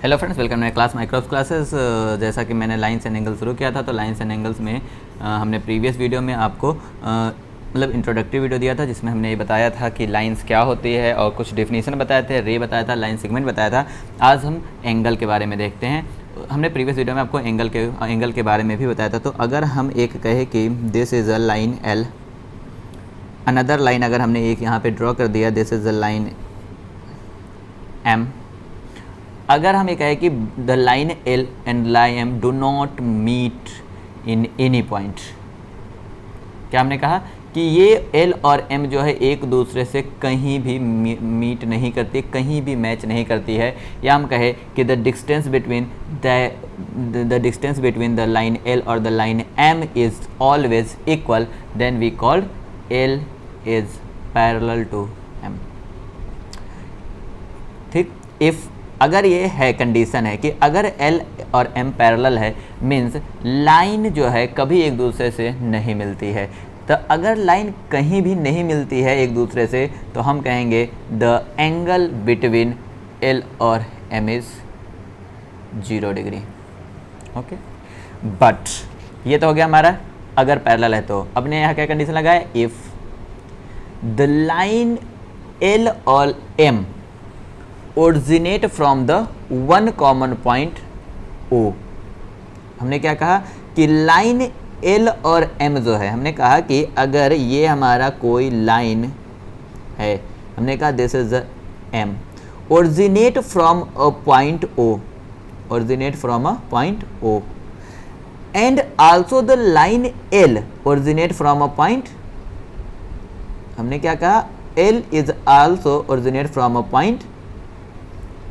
Hello friends, welcome my class micros classes. जैसा कि मैंने लाइंस एंड एंगल्स शुरू किया था, तो लाइंस एंड एंगल्स में हमने प्रीवियस वीडियो में आपको मतलब इंट्रोडक्टरी वीडियो दिया था, जिसमें हमने ये बताया था कि लाइंस क्या होती है और कुछ डेफिनेशन बताए थे, रे बताया था, लाइन सेगमेंट बताया था। आज हम एंगल के बारे में देखते हैं। हमने प्रीवियस वीडियो में आपको एंगल के बारे में भी बताया था। तो अगर हम एक कहे कि this is a line L, another line अगर हमने एक यहाँ पे ड्रॉ कर दिया, this is a line M. अगर हम ये कहें कि the line L and line M do not meet in any point, क्या हमने कहा कि ये एल और एम जो है एक दूसरे से कहीं भी मीट नहीं करती, कहीं भी मैच नहीं करती है। या हम कहें कि the distance between the line L और the line M is always equal, then we called L is parallel to M. ठीक, इफ अगर ये है कंडीशन है कि अगर L और M पैरेलल है, मीन्स लाइन जो है कभी एक दूसरे से नहीं मिलती है। तो अगर लाइन कहीं भी नहीं मिलती है एक दूसरे से, तो हम कहेंगे द एंगल बिटवीन L और M is 0 degree. Okay, but ये तो हो गया हमारा अगर पैरेलल है। तो अब ने यहाँ क्या कंडीशन लगाया, इफ द लाइन L और M originate from the one common point O। हमने क्या कहा कि लाइन L और M जो है, हमने कहा कि अगर ये हमारा कोई लाइन है, हमने कहा this is M, originate from a point O, originate from a point O, and also the line L originate from a point, हमने क्या कहा L is also originate from a point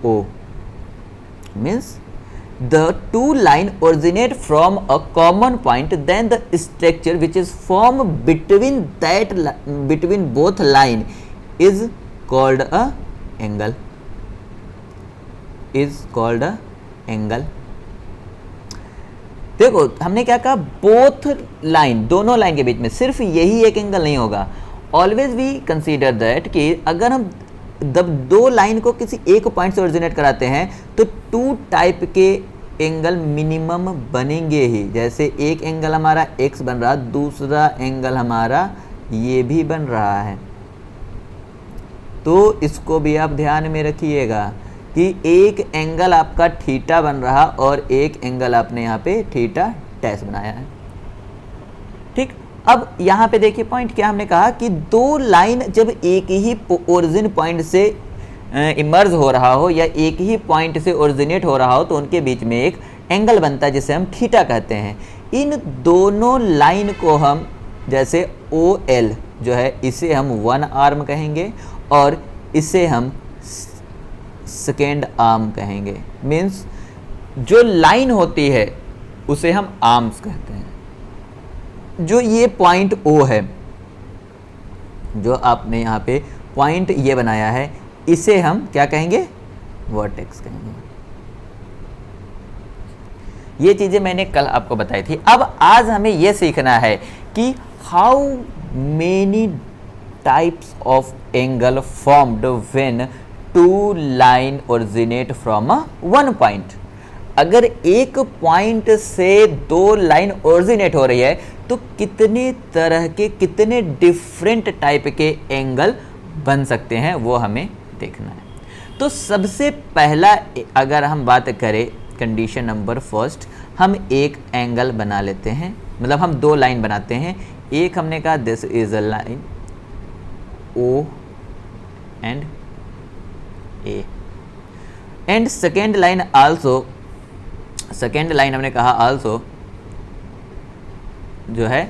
O, means the two line originate from a common point, then the structure which is formed between both line is called a angle, is called a angle। देखो हमने क्या कहा, both line, दोनों line के बीच में सिर्फ यही एक एंगल नहीं होगा। ऑलवेज वी कंसीडर दैट कि अगर हम जब दो लाइन को किसी एक पॉइंट से ओरिजिनेट कराते हैं, तो टू टाइप के एंगल मिनिमम बनेंगे ही। जैसे एक एंगल हमारा x बन रहा, दूसरा एंगल हमारा ये भी बन रहा है। तो इसको भी आप ध्यान में रखिएगा कि एक एंगल आपका थीटा बन रहा और एक एंगल आपने यहाँ पे थीटा डैश बनाया है। ठीक, अब यहाँ पे देखिए पॉइंट क्या हमने कहा कि दो लाइन जब एक ही ओरिजिन पॉइंट से इमर्ज हो रहा हो या एक ही पॉइंट से ओरिजिनेट हो रहा हो, तो उनके बीच में एक एंगल बनता है जिसे हम थीटा कहते हैं। इन दोनों लाइन को हम, जैसे OL जो है, इसे हम वन आर्म कहेंगे और इसे हम सेकेंड आर्म कहेंगे। मीन्स जो लाइन होती है उसे हम आर्म्स कहते हैं। जो ये पॉइंट O है, जो आपने यहाँ पे पॉइंट ये बनाया है, इसे हम क्या कहेंगे, वर्टेक्स कहेंगे। ये चीजें मैंने कल आपको बताई थी। अब आज हमें ये सीखना है कि how many types of angle formed when two line originate from a one point. अगर एक पॉइंट से दो लाइन ओरिजिनेट हो रही है, तो कितने तरह के, कितने डिफरेंट टाइप के एंगल बन सकते हैं, वो हमें देखना है। तो सबसे पहला अगर हम बात करें, कंडीशन नंबर फर्स्ट, हम एक एंगल बना लेते हैं। मतलब हम दो लाइन बनाते हैं। एक हमने कहा this is a line O and A, and second line also, second line हमने कहा आल्सो जो है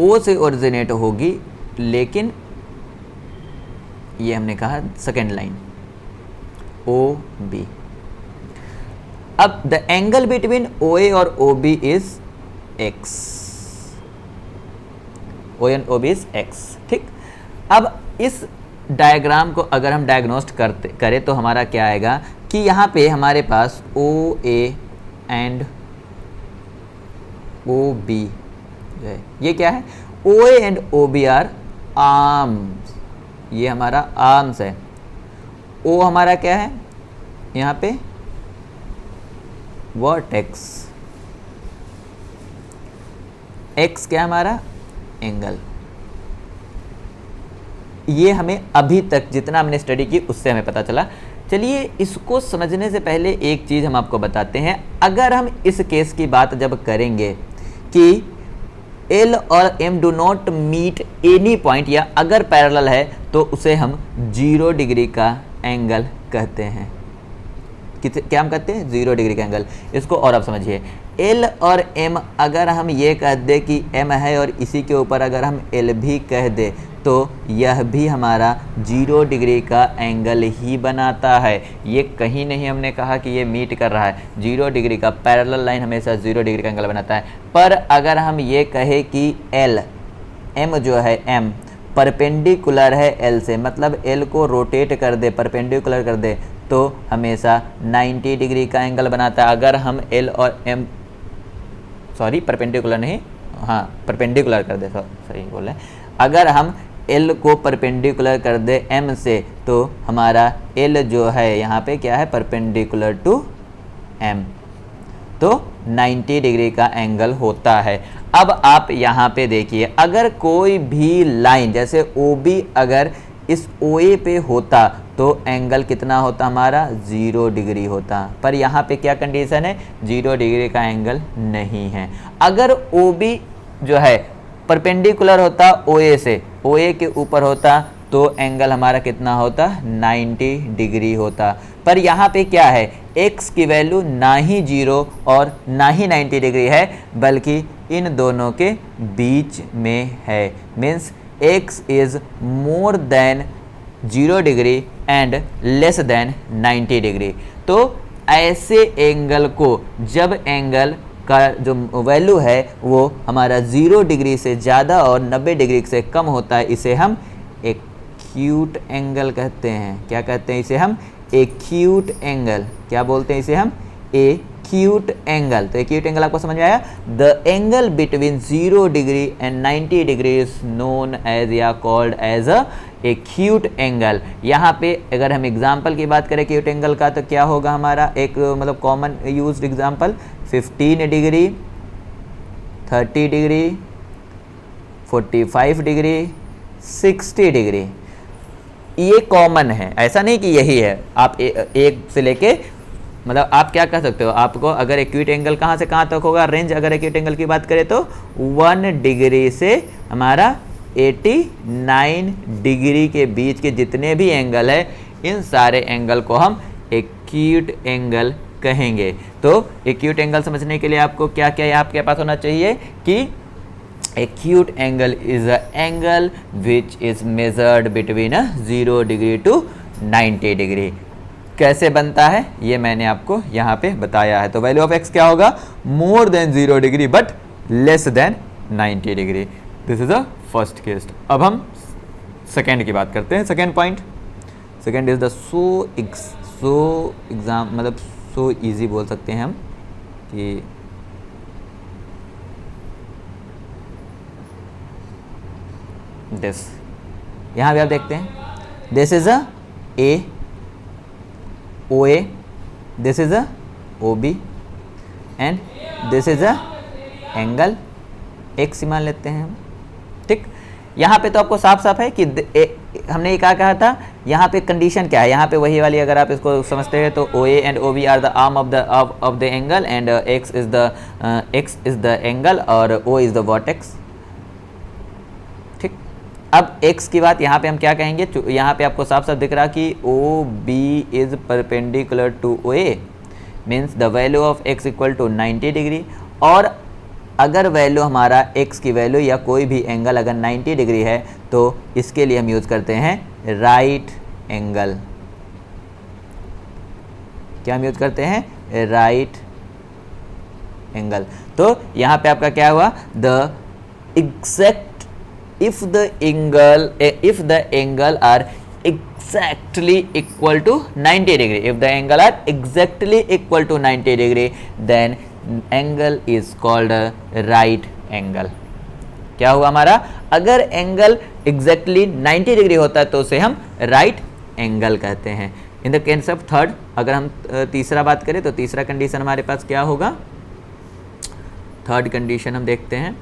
O से ओरिजिनेट होगी, लेकिन ये हमने कहा सेकेंड लाइन OB। अब द एंगल बिटवीन OA और OB is X, OA and OB is X। ठीक, अब इस डायग्राम को अगर हम डायग्नोस्ट करें तो हमारा क्या आएगा कि यहाँ पे हमारे पास OA एंड OB है। ये क्या है, OA and OB are arms, ये हमारा आर्म्स है। O हमारा क्या है, यहाँ पे वर्टेक्स, एक्स क्या हमारा एंगल। ये हमें अभी तक जितना हमने स्टडी की उससे हमें पता चला। चलिए इसको समझने से पहले एक चीज़ हम आपको बताते हैं। अगर हम इस केस की बात जब करेंगे कि L और M do not meet any point, या अगर पैरेलल है तो उसे हम 0 डिग्री का एंगल कहते हैं। क्या हम कहते हैं? 0 डिग्री का एंगल। इसको और आप समझिए, L और M अगर हम ये कह दे कि M है और इसी के ऊपर अगर हम L भी कह दे तो यह भी हमारा 0 डिग्री का एंगल ही बनाता है। ये कहीं नहीं हमने कहा कि ये मीट कर रहा है। 0 डिग्री का पैरेलल लाइन हमेशा 0 डिग्री का एंगल बनाता है। पर अगर हम ये कहें कि L, M जो है M परपेंडिकुलर है L से, मतलब L को रोटेट कर दे, परपेंडिकुलर कर दे, तो हमेशा 90 डिग्री का एंगल बनाता है। अगर हम L और M, सॉरी परपेंडिकुलर नहीं, हाँ परपेंडिकुलर कर दे, सही बोले, अगर हम L को परपेंडिकुलर कर दे M से तो हमारा L जो है यहाँ पे क्या है? परपेंडिकुलर टू M, तो 90 डिग्री का एंगल होता है। अब आप यहाँ पे देखिए, अगर कोई भी लाइन जैसे OB अगर इस OA पे होता तो एंगल कितना होता हमारा? 0 डिग्री होता। पर यहाँ पे क्या कंडीशन है? 0 डिग्री का एंगल नहीं है। अगर OB जो है परपेंडिकुलर होता OA से, OA के ऊपर होता तो एंगल हमारा कितना होता? 90 डिग्री होता। पर यहाँ पे क्या है? x की वैल्यू ना ही 0 और ना ही 90 डिग्री है, बल्कि इन दोनों के बीच में है। Means x is more than 0 degree and less than 90 degree. तो ऐसे एंगल को, जब एंगल का जो वैल्यू है वो हमारा 0 डिग्री से ज़्यादा और 90 डिग्री से कम होता है, इसे हम एक्यूट एंगल कहते हैं। क्या कहते हैं इसे हम? Acute angle. क्या बोलते हैं इसे हम? Acute angle. तो एक्यूट एंगल आपको समझ में आया? The angle between 0 degree and 90 degree is known as या called as a acute angle. यहाँ पे अगर हम एग्जाम्पल की बात करें एक्यूट एंगल का तो क्या होगा हमारा? एक मतलब common used example 15 degree, 30 degree, 45 degree, 60 degree. ये कॉमन है, ऐसा नहीं कि यही है। आप एक से लेके मतलब आप क्या कह सकते हो, आपको अगर एक्यूट एंगल कहाँ से कहाँ तक होगा? रेंज अगर एक्यूट एंगल की बात करें तो 1 डिग्री से हमारा 89 डिग्री के बीच के जितने भी एंगल है, इन सारे एंगल को हम एक्यूट एंगल कहेंगे। तो एक्यूट एंगल समझने के लिए आपको क्या क्या आपके पास होना चाहिए कि acute angle is a angle which is measured between 0 degree to 90 degree. कैसे बनता है ये मैंने आपको यहाँ पे बताया है। तो वैल्यू ऑफ एक्स क्या होगा? More than 0 degree but less then 90 degree. This is a first case. अब हम सेकेंड की बात करते हैं। Second point, second is the so easy बोल सकते हैं हम कि दिस, यहाँ भी आप देखते हैं this is a A OA, this is a OB and this is a angle x मान लेते हैं हम। ठीक, यहाँ पे तो आपको साफ साफ है कि हमने ये क्या कहा था, यहाँ पे कंडीशन क्या है, यहाँ पे वही वाली अगर आप इसको समझते हैं तो OA and OB are the arm of the angle and x is the angle और O इज द वर्टेक्स। ठीक, अब x की बात यहाँ पे हम क्या कहेंगे? यहाँ पे आपको साफ साफ दिख रहा कि OB is perpendicular to OA, means the value of x equal to 90 degree. और अगर वैल्यू हमारा x की वैल्यू या कोई भी एंगल अगर 90 डिग्री है तो इसके लिए हम यूज़ करते हैं राइट एंगल। क्या हम यूज़ करते हैं? Right angle. तो यहाँ पे आपका क्या हुआ? The exact if the angle are exactly equal to 90 degree, if the angle are exactly equal to 90 degree, then angle is called a right angle. क्या हुआ हमारा? अगर एंगल exactly 90 डिग्री होता है तो उसे हम right angle कहते हैं। In the case of third, अगर हम तीसरा बात करें तो तीसरा कंडीशन हमारे पास क्या होगा, थर्ड कंडीशन हम देखते हैं।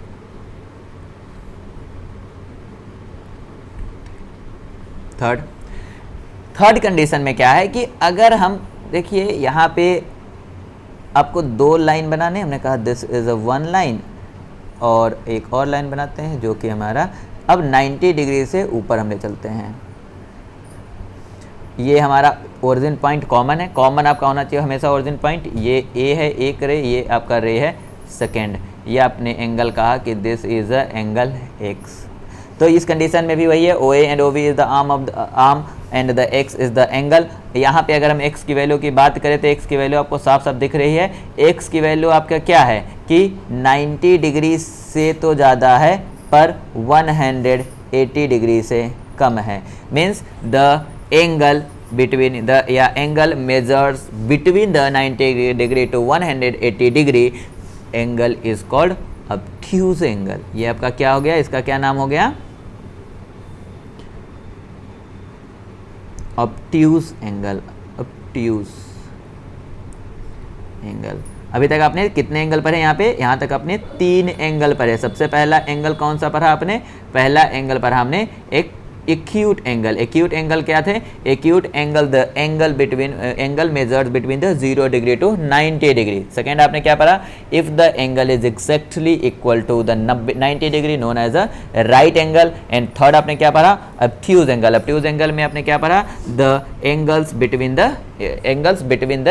थर्ड कंडीशन में क्या है कि अगर हम देखिए यहाँ पे आपको दो लाइन बनाने, हमने कहा this is a one line, और एक और लाइन बनाते हैं जो कि हमारा अब 90 डिग्री से ऊपर हम ले चलते हैं। ये हमारा ओरिजिन पॉइंट कॉमन है, कॉमन आपका होना चाहिए हमेशा ओरिजिन पॉइंट। ये ए है एक रे, ये आपका रे है सेकेंड। ये आपने एंगल कहा कि this is a angle X, तो इस कंडीशन में भी वही है, O A and O B is the arm of the arm and the X is the angle. यहाँ पे अगर हम x की वैल्यू की बात करें तो x की वैल्यू आपको साफ साफ दिख रही है। x की वैल्यू आपका क्या है कि 90 डिग्री से तो ज़्यादा है पर 180 डिग्री से कम है। Means the angle between the या angle measures between the 90 degree to 180 degree angle is called obtuse angle. ये आपका क्या हो गया, इसका क्या नाम हो गया, ऑब्ट्यूज एंगल। Obtuse angle. अभी तक आपने कितने एंगल पढ़े यहाँ पे, यहाँ तक आपने 3 एंगल पढ़े। सबसे पहला एंगल कौन सा पढ़ा आपने, पहला एंगल पढ़ा हमने एक एक्यूट एंगल। एक्यूट एंगल क्या थे, acute angle the angle between angle measured between the 0 degree to 90 degree. Second आपने क्या पढ़ा, if the angle is exactly equal to the 90 degree known as a right angle. And third आपने क्या पढ़ा, obtuse angle. Obtuse angle में आपने क्या पढ़ा, the angles between the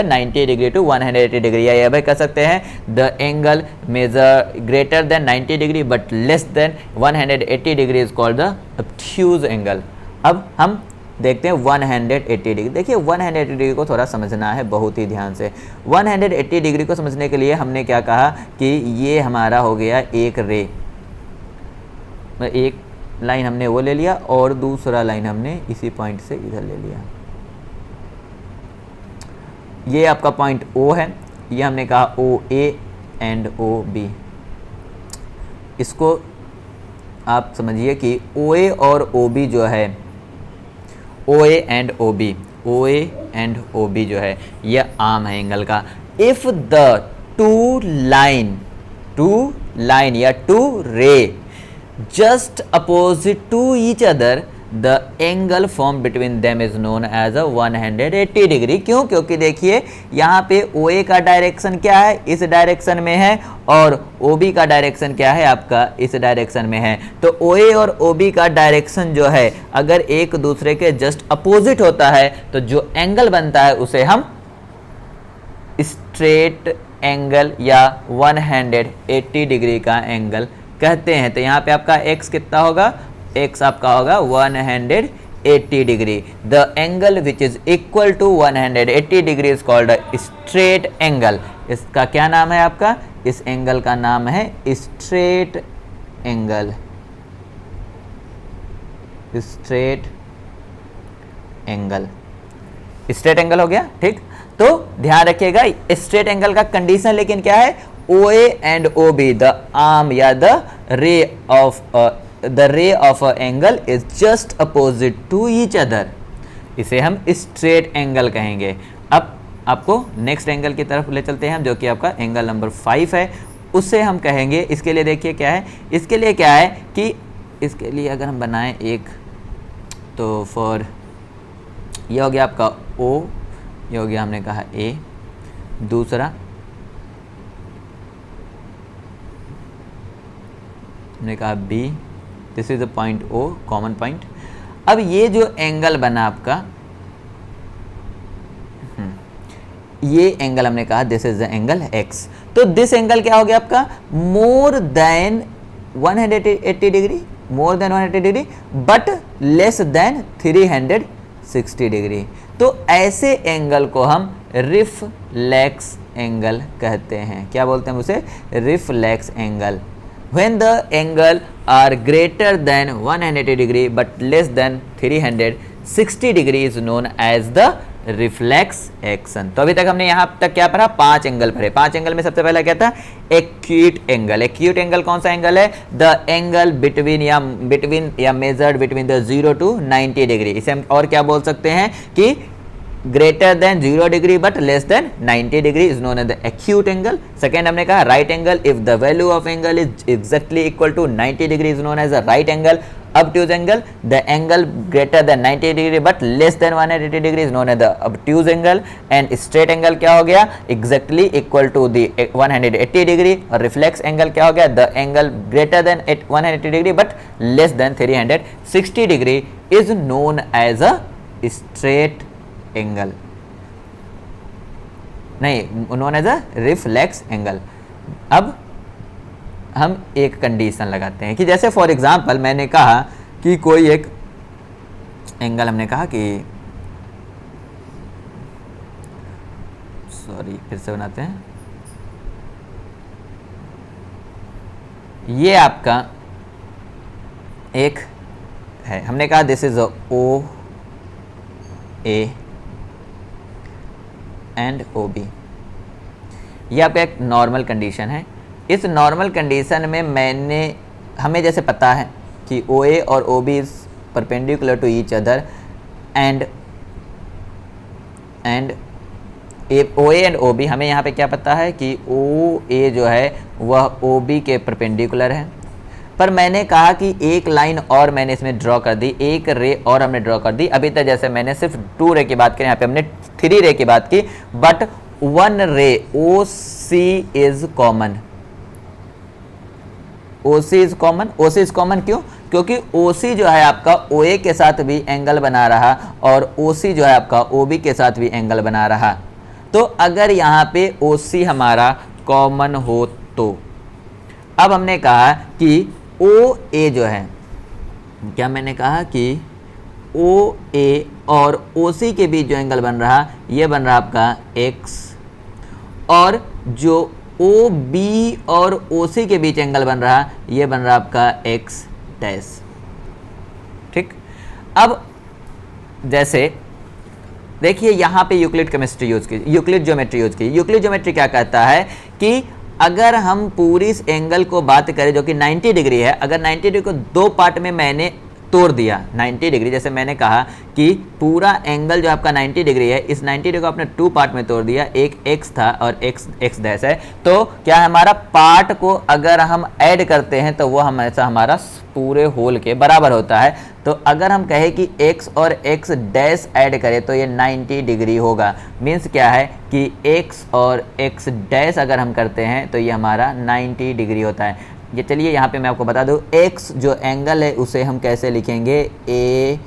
90 degree to 180 degree, या ये भी कह सकते हैं the angle measure greater than 90 degree but less than 180 degree is called the obtuse angle. अब हम देखते हैं 180 डिग्री। देखिए 180 डिग्री को थोड़ा समझना है बहुत ही ध्यान से। 180 डिग्री को समझने के लिए हमने क्या कहा कि ये हमारा हो गया एक रे, एक लाइन हमने वो ले लिया और दूसरा लाइन हमने इसी पॉइंट से इधर ले लिया। ये आपका पॉइंट O है, ये हमने कहा OA एंड OB। इसको आप समझिए कि OA और OB जो है, OA एंड OB जो है ये आर्म है एंगल का। इफ द टू लाइन या two ray just opposite to each other the angle form between them is known as a 180 degree. क्यों, क्योंकि देखिए यहाँ पे OA का डायरेक्शन क्या है, इस डायरेक्शन में है, और OB का डायरेक्शन क्या है, आपका इस डायरेक्शन में है। तो OA और OB का डायरेक्शन जो है अगर एक दूसरे के जस्ट अपोजिट होता है तो जो एंगल बनता है उसे हम स्ट्रेट एंगल या 180 डिग्री का एंगल कहते हैं। तो यहाँ पे आपका x कितना होगा, x आपका होगा 180 degree. The angle which is equal to 180 degree is called straight angle. इसका क्या नाम है आपका, इस एंगल का नाम है straight angle. Straight angle, straight angle हो गया, ठीक। तो ध्यान रखिएगा स्ट्रेट एंगल का कंडीशन लेकिन क्या है, OA and OB the arm या the ray of a angle is just opposite to each other, इसे हम स्ट्रेट एंगल कहेंगे। अब आपको नेक्स्ट एंगल की तरफ ले चलते हैं हम, जो कि आपका एंगल नंबर 5 है, उससे हम कहेंगे। इसके लिए देखिए क्या है, इसके लिए क्या है कि इसके लिए अगर हम बनाएं एक, तो फॉर ये हो गया आपका O, ये हो गया हमने कहा A, दूसरा हमने कहा B, this is the point O, common point. अब ये जो एंगल बना आपका, ये एंगल हमने कहा this is the angle X। तो दिस एंगल क्या हो गया आपका, more than 180 degree, more than 180 degree but less then 360 degree. तो ऐसे एंगल को हम रिफ्लेक्स एंगल कहते हैं। क्या बोलते हैं उसे, reflex angle. When the angle are greater than 180 degree but less than 360 degree is known as the reflex action. तो अभी तक हमने यहाँ तक क्या पढ़ा, 5 एंगल पढ़े। 5 एंगल में सबसे पहला क्या था, एक्यूट एंगल। एक्यूट एंगल कौन सा एंगल है, द एंगल बिटवीन या measured between the 0 to 90 degree. इसे हम और क्या बोल सकते हैं कि greater than 0 degree but less than 90 degree is known as the acute angle. Second हमने कहा right angle, if the value of angle is exactly equal to 90 degree is known as the right angle. Obtuse angle, the angle greater than 90 degree but less than 180 degree is known as the obtuse angle. And straight angle क्या हो गया, exactly equal to the 180 degree. और reflex angle क्या हो गया, the angle greater than 180 degree but less than 360 degree is known as a straight angle, नहीं, known as a reflex angle. अब हम एक कंडीशन लगाते हैं कि जैसे फॉर एग्जांपल मैंने कहा कि कोई एक एंगल, हमने कहा कि सॉरी फिर से बनाते हैं, ये आपका एक है, हमने कहा this is O A and O B, ये आपका एक नॉर्मल कंडीशन है. इस नॉर्मल कंडीशन में हमें जैसे पता है कि ओ ए और O B is perpendicular to each other and O A and O B, हमें यहाँ पे क्या पता है कि ओ ए जो है वह ओ बी के परपेंडिकुलर है. पर मैंने कहा कि एक लाइन और मैंने इसमें ड्रॉ कर दी, एक रे और हमने ड्रॉ कर दी. अभी तक जैसे मैंने सिर्फ 2 रे की बात की, यहाँ पे हमने 3 रे की बात की, but 1 ray O C is common. O C is common, O C is common क्यों? क्योंकि ओ सी जो है आपका ओ ए के साथ भी एंगल बना रहा और ओ सी जो है आपका ओ बी के साथ भी एंगल बना रहा. तो अगर यहाँ पे ओ सी हमारा कॉमन हो तो अब हमने कहा कि ओ ए जो है, क्या मैंने कहा कि ओ ए और ओ सी के बीच जो एंगल बन रहा, ये बन रहा आपका x, और जो ओ बी और ओ सी के बीच एंगल बन रहा, ये बन रहा आपका x डैश. ठीक, अब जैसे देखिए यहाँ पे यूक्लिड केमिस्ट्री यूज की, यूक्लिड ज्योमेट्री यूज की. यूक्लिड ज्योमेट्री क्या कहता है कि अगर हम पूरी इस एंगल को बात करें जो कि 90 डिग्री है, अगर 90 डिग्री को 2 पार्ट में मैंने तोड़ दिया, 90 डिग्री, जैसे मैंने कहा कि पूरा एंगल जो आपका 90 डिग्री है, इस 90 डिग्री को आपने 2 पार्ट में तोड़ दिया, एक x था और x डैश है, तो क्या हमारा पार्ट को अगर हम ऐड करते हैं तो वो हमेशा हमारा पूरे होल के बराबर होता है. तो अगर हम कहें कि x और x डैश ऐड करें तो ये 90 डिग्री होगा. मीन्स क्या है कि x और x डैश अगर हम करते हैं तो ये हमारा 90 डिग्री होता है. ये चलिए यहाँ पे मैं आपको बता दूँ, x जो एंगल है उसे हम कैसे लिखेंगे, ए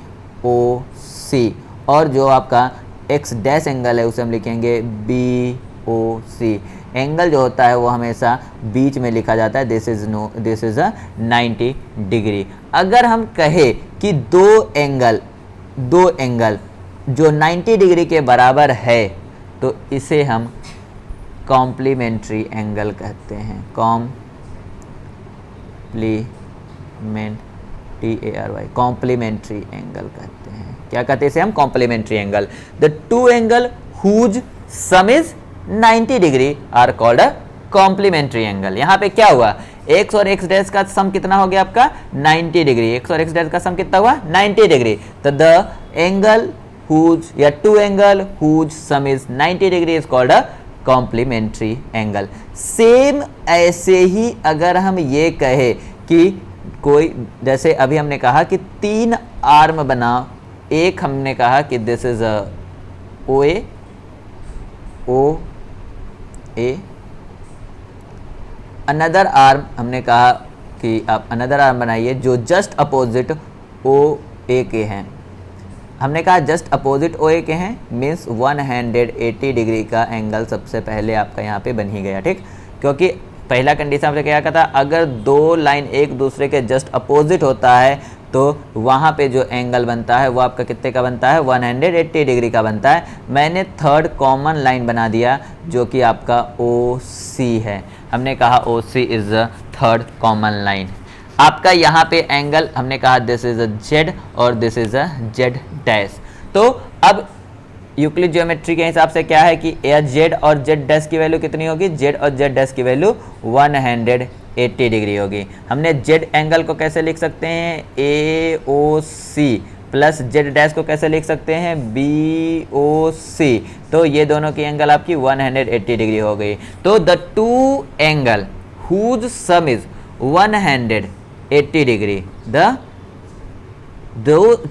ओ सी, और जो आपका x डैश एंगल है उसे हम लिखेंगे बी ओ सी. एंगल जो होता है वो हमेशा बीच में लिखा जाता है, दिस इज अ 90 डिग्री. अगर हम कहें कि दो एंगल जो 90 डिग्री के बराबर है तो इसे हम कॉम्प्लीमेंट्री एंगल कहते हैं. कॉम्प्लीमेंट्री एंगल कहते हैं. क्या कहते हैं इसे हम? Complementary angle. The two angle whose sum is 90 degree are called a complementary angle. यहाँ पे क्या हुआ, x और x डैश का सम कितना हो गया आपका 90 डिग्री. x और x डैश का सम कितना हुआ 90 डिग्री. तो द एंगल हुज या two angle whose sum is 90 degree is called a complementary angle. Same ऐसे ही अगर हम ये कहे कि कोई, जैसे अभी हमने कहा कि 3 आर्म बनाओ, एक हमने कहा कि this is a O A, another arm हमने कहा कि आप अनदर आर्म बनाइए जो जस्ट अपोजिट ओ ए के हैं. हमने कहा जस्ट अपोजिट ओ ए के हैं, मीन्स 180 डिग्री का एंगल सबसे पहले आपका यहाँ पे बन ही गया. ठीक, क्योंकि पहला कंडीशन आपने क्या कहता, अगर दो लाइन एक दूसरे के जस्ट अपोजिट होता है तो वहाँ पे जो एंगल बनता है वो आपका कितने का बनता है 180 डिग्री का बनता है. मैंने थर्ड कॉमन लाइन बना दिया जो कि आपका ओ सी है. हमने कहा O C is the third common line. आपका यहाँ पे एंगल हमने कहा दिस इज अ जेड और this is a Z dash. तो अब यूक्लिड ज्योमेट्री के हिसाब से क्या है कि जेड और जेड डैश की वैल्यू कितनी होगी, जेड और जेड डैश की वैल्यू 180 डिग्री होगी. हमने जेड एंगल को कैसे लिख सकते हैं, ए ओ सी प्लस जेड डैश को कैसे लिख सकते हैं, BOC। तो ये दोनों की एंगल आपकी 180 डिग्री हो गई। तो the two angle whose sum is 180 degree, the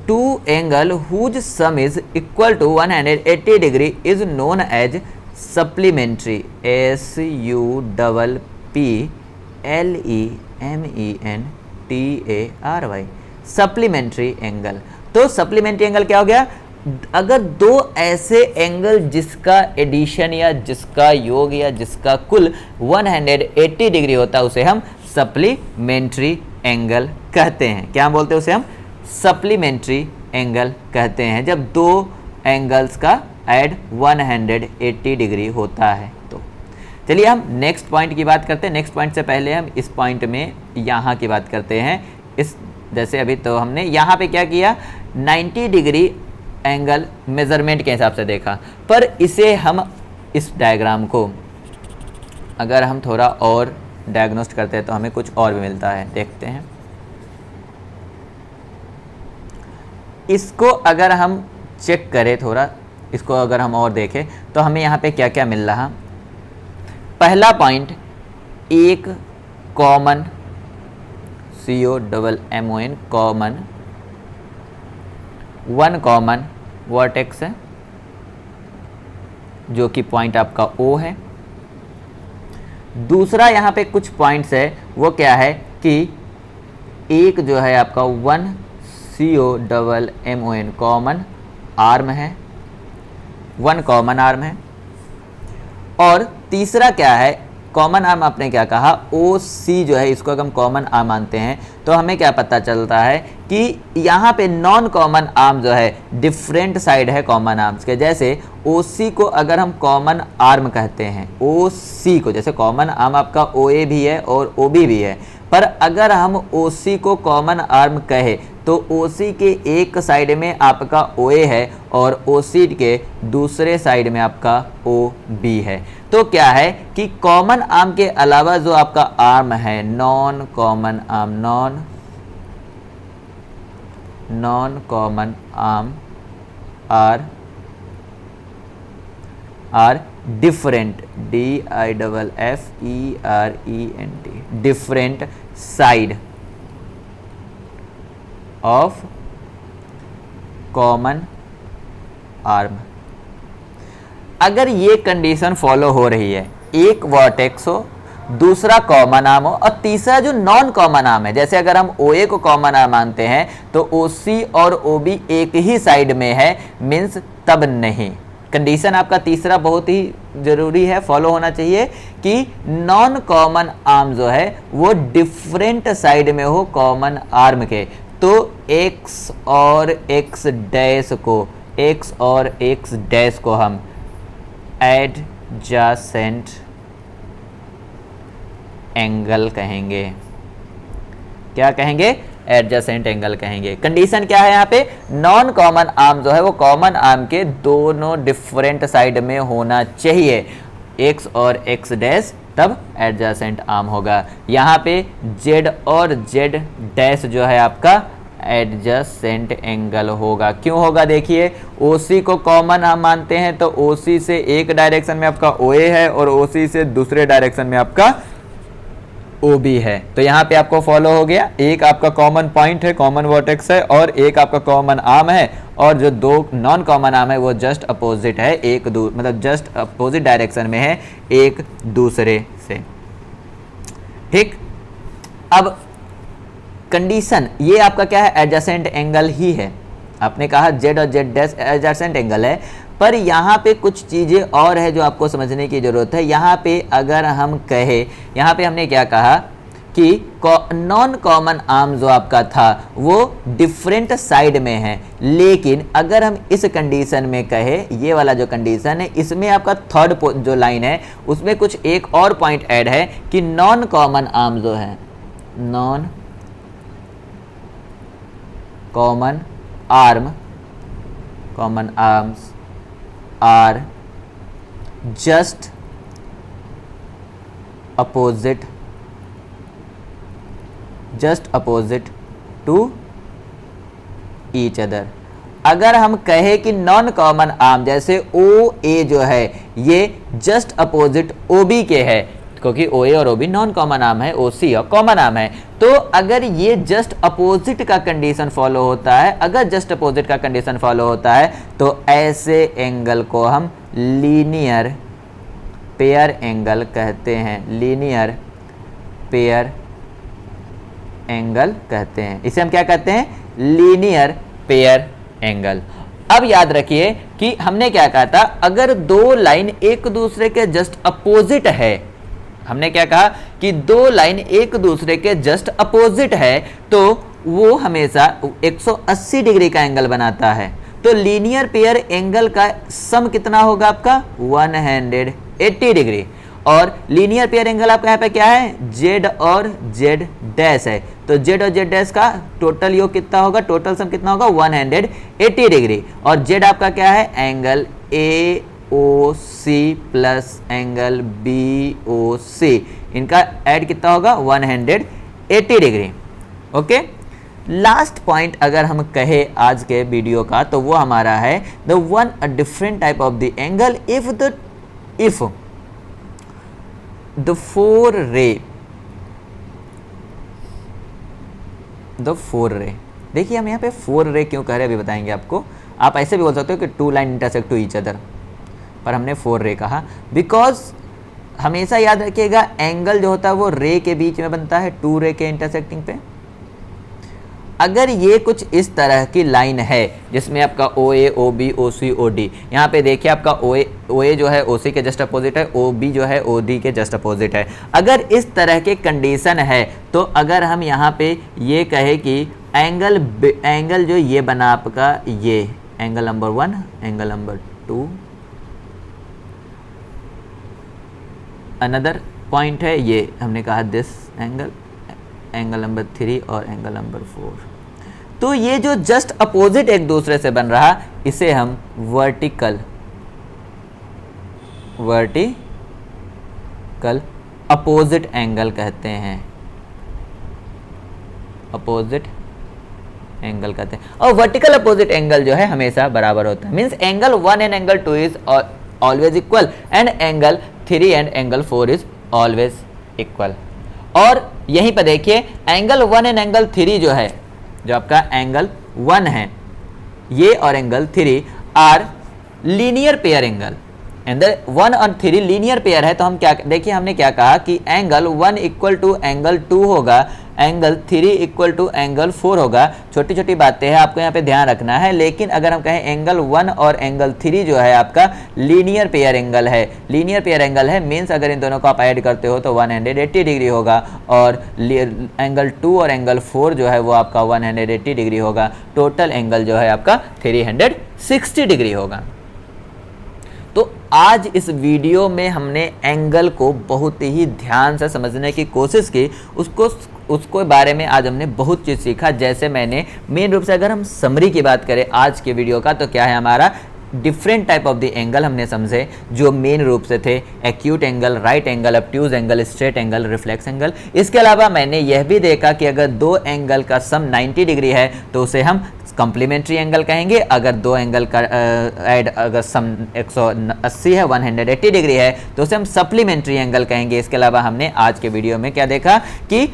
two angle whose sum is equal to 180 degree is known as supplementary, SUPPLEMENTARY, supplementary angle. तो सप्लीमेंट्री एंगल क्या हो गया, अगर दो ऐसे एंगल जिसका एडिशन या जिसका योग या जिसका कुल 180 डिग्री होता है उसे हम सप्लीमेंट्री एंगल कहते हैं। क्या बोलते हैं उसे हम, सप्लीमेंट्री एंगल कहते हैं, जब दो एंगल्स का ऐड 180 डिग्री होता है। तो चलिए हम नेक्स्ट पॉइंट की बात करते हैं। नेक्स्ट पॉइंट से पहले हम इस पॉइंट में यहाँ की बात करते हैं। इस जैसे अभी तो हमने यहाँ पे क्या किया, 90 डिग्री एंगल मेजरमेंट के हिसाब से देखा, पर इसे हम इस डायग्राम को अगर हम थोड़ा और डायग्नोस्ट करते हैं तो हमें कुछ और भी मिलता है। देखते हैं इसको, अगर हम चेक करें थोड़ा इसको, अगर हम और देखें तो हमें यहाँ पे क्या क्या मिल रहा। पहला पॉइंट, एक common COMMON common, one common vertex है जो कि पॉइंट आपका O है। दूसरा यहाँ पे कुछ पॉइंट्स है, वो क्या है कि एक जो है आपका वन COMMON कॉमन आर्म है, वन कॉमन आर्म है। और तीसरा क्या है, कॉमन आर्म आपने क्या कहा, OC जो है इसको अगर हम कॉमन आर्म मानते हैं तो हमें क्या पता चलता है कि यहाँ पे नॉन कॉमन आर्म जो है डिफरेंट साइड है कॉमन आर्म्स के। जैसे OC को अगर हम कॉमन आर्म कहते हैं, OC को, जैसे कॉमन आर्म आपका OA भी है और OB भी है, पर अगर हम OC को कॉमन आर्म कहे तो OC के एक साइड में आपका OA है और OC के दूसरे साइड में आपका OB है। तो क्या है कि कॉमन आर्म के अलावा जो आपका आर्म है non common arm, non common arm are different, DIFFERENT, different side of common arm. अगर ये कंडीशन फॉलो हो रही है, एक वर्टेक्स हो, दूसरा कॉमन आर्म हो और तीसरा जो नॉन कॉमन आर्म है, जैसे अगर हम OA को कॉमन आर्म मानते हैं तो OC और OB एक ही साइड में है, मीन्स तब नहीं। कंडीशन आपका तीसरा बहुत ही जरूरी है, फॉलो होना चाहिए कि नॉन कॉमन आर्म जो है वो डिफरेंट साइड में हो कॉमन आर्म के। तो X और X डैश को हम एडजेसेंट एंगल कहेंगे। क्या कहेंगे, एडजेसेंट एंगल कहेंगे। कंडीशन क्या है यहाँ पे, नॉन कॉमन आर्म जो है वो कॉमन आर्म के दोनों डिफरेंट साइड में होना चाहिए, X और X डैश, तब एडजेसेंट आर्म होगा। यहाँ पे Z और Z डैश जो है आपका एडजेसेंट एंगल होगा। क्यों होगा, देखिए OC को कॉमन आर्म मानते हैं तो OC से एक डायरेक्शन में आपका OA है और OC से दूसरे डायरेक्शन में आपका OB है। तो यहाँ पे आपको फॉलो हो गया, एक आपका कॉमन पॉइंट है, कॉमन वर्टेक्स है, और एक आपका कॉमन आर्म है, और जो दो नॉन कॉमन आर्म है वो जस्ट अपोजिट है, मतलब जस्ट अपोजिट डायरेक्शन में है एक दूसरे से। ठीक, अब कंडीशन ये आपका क्या है, एडजेसेंट एंगल ही है। आपने कहा Z और Z डैश एडजेसेंट एंगल है, पर यहाँ पे कुछ चीज़ें और है जो आपको समझने की ज़रूरत है। यहाँ पे अगर हम कहे, यहाँ पे हमने क्या कहा कि नॉन कॉमन आर्म जो आपका था वो डिफरेंट साइड में है, लेकिन अगर हम इस कंडीशन में कहे, ये वाला जो कंडीशन है इसमें आपका थर्ड जो लाइन है उसमें कुछ एक और पॉइंट ऐड है कि नॉन कॉमन आर्म जो है, non common arms are just opposite to each other. अगर हम कहे कि नॉन कॉमन आर्म जैसे ओ ए जो है ये जस्ट अपोजिट ओ बी के है, क्योंकि ओ ए और O B non common arm है, ओ सी और कॉमन आर्म है, तो अगर ये जस्ट अपोजिट का कंडीशन फॉलो होता है, अगर जस्ट अपोजिट का कंडीशन फॉलो होता है तो ऐसे एंगल को हम लीनियर पेयर एंगल कहते हैं, लीनियर पेयर एंगल कहते हैं। इसे हम क्या कहते हैं? Linear pair angle. अब याद रखिए कि हमने क्या कहा था, अगर दो लाइन एक दूसरे के जस्ट अपोजिट है, हमने क्या कहा कि दो लाइन एक दूसरे के जस्ट अपोजिट है तो वो हमेशा 180 डिग्री का एंगल बनाता है। तो लीनियर पेयर एंगल का सम कितना होगा आपका? 180 डिग्री। और लीनियर पेयर एंगल आपका यहाँ पे क्या है? Z और Z डैश है, तो Z और Z डैश का टोटल योग कितना होगा? टोटल सम कितना होगा? 180 डिग्री। और Z आपका क्या है? Angle AOC plus angle BOC, इनका ऐड कितना होगा? 180 डिग्री। ओके, लास्ट पॉइंट अगर हम कहे आज के वीडियो का तो वो हमारा है the one a different type of the angle if the four रे। देखिए हम यहाँ पे 4 रे क्यों कह रहे हैं अभी बताएंगे आपको। आप ऐसे भी बोल सकते हो कि 2 line intersect to each other, पर हमने 4 रे कहा बिकॉज हमेशा याद रखिएगा एंगल जो होता है वो रे के बीच में बनता है, 2 रे के इंटरसेक्टिंग पे। अगर ये कुछ इस तरह की लाइन है जिसमें आपका ओ ए ओ बी ओ सी ओ डी, यहाँ पे देखिए आपका ओ ए जो है ओ सी के जस्ट अपोजिट है, ओ बी जो है ओ डी के जस्ट अपोजिट है। अगर इस तरह के कंडीशन है तो अगर हम यहाँ पे ये कहे कि एंगल जो ये बना आपका, ये angle number 1, angle number 2, another point है ये हमने कहा दिस एंगल नंबर 3 और एंगल नंबर 4, तो ये जो जस्ट अपोजिट एक दूसरे से बन रहा इसे हम वर्टिकल अपोजिट एंगल कहते हैं, अपोजिट एंगल कहते हैं। और वर्टिकल अपोजिट एंगल जो है हमेशा बराबर होता है, means angle 1 and angle 2 is always equal and angle 3 and angle 4 is always equal. और यहीं पर देखिए एंगल 1 एंड एंगल 3 जो है, जो आपका एंगल 1 है ये और angle 3 are linear pair angle and 1 और 3 लीनियर पेयर है। तो हम क्या देखिए हमने क्या कहा कि एंगल 1 इक्वल टू एंगल 2 होगा, एंगल 3 इक्वल टू एंगल 4 होगा। छोटी छोटी बातें हैं आपको यहाँ पे ध्यान रखना है, लेकिन अगर हम कहें एंगल 1 और एंगल 3 जो है आपका लीनियर पेयर एंगल है, लीनियर पेयर एंगल है मीन्स अगर इन दोनों को आप ऐड करते हो तो 180 डिग्री होगा, और एंगल 2 और एंगल 4 जो है वो आपका 180 डिग्री होगा। टोटल एंगल जो है आपका 360 डिग्री होगा। तो आज इस वीडियो में हमने एंगल को बहुत ही ध्यान से समझने की कोशिश की, उसको बारे में आज हमने बहुत चीज़ सीखा। जैसे मैंने मेन रूप से अगर हम समरी की बात करें आज के वीडियो का तो क्या है हमारा different type of the angle हमने समझे, जो मेन रूप से थे acute angle, right angle, obtuse angle, straight angle, reflex angle. इसके अलावा मैंने यह भी देखा कि अगर दो एंगल का सम 90 डिग्री है तो उसे हम कॉम्प्लीमेंट्री एंगल कहेंगे, अगर दो एंगल का ऐड अगर सम 180 है 180 डिग्री है तो उसे हम सप्लीमेंट्री एंगल कहेंगे। इसके अलावा हमने आज के वीडियो में क्या देखा कि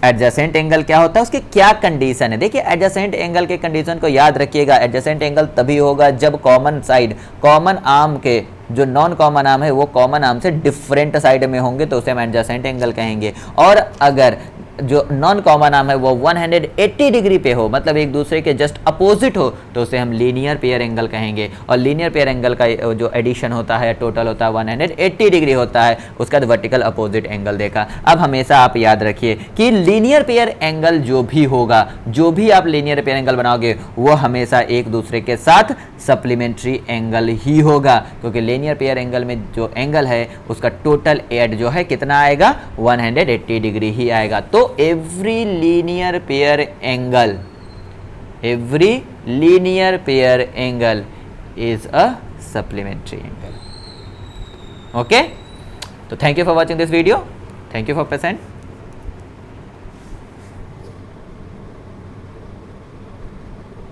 एडजेसेंट एंगल क्या होता है, उसके क्या कंडीशन है। देखिए एडजेसेंट एंगल के कंडीशन को याद रखिएगा, एडजेसेंट एंगल तभी होगा जब कॉमन साइड, कॉमन आर्म के जो नॉन कॉमन आर्म है वो कॉमन आर्म से डिफरेंट साइड में होंगे तो उसे हम एडजेसेंट एंगल कहेंगे। और अगर जो नॉन कॉमन आर्म है वो 180 डिग्री पे हो, मतलब एक दूसरे के जस्ट अपोजिट हो, तो उसे हम लीनियर पेयर एंगल कहेंगे। और लीनियर पेयर एंगल का जो एडिशन होता है टोटल होता है 180 डिग्री होता है, उसका वर्टिकल अपोजिट एंगल देखा। अब हमेशा आप याद रखिए कि लीनियर पेयर एंगल जो भी होगा, जो भी आप लीनियर पेयर एंगल बनाओगे वो हमेशा एक दूसरे के साथ सप्लीमेंट्री एंगल ही होगा, क्योंकि लीनियर पेयर एंगल में जो एंगल है उसका टोटल एड जो है कितना आएगा 180 डिग्री ही आएगा। तो every linear pair angle is a supplementary angle. Okay, so thank you for watching this video, thank you for present.